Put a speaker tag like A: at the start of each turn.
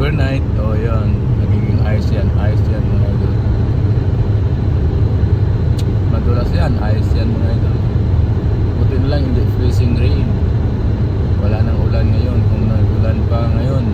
A: overnight. O yun, nagiging ice yan mga idol. Madulas yan, ice yan mga idol. Buti na lang hindi freezing rain. Wala nang ulan ngayon. Kung nag-ulan pa ngayon,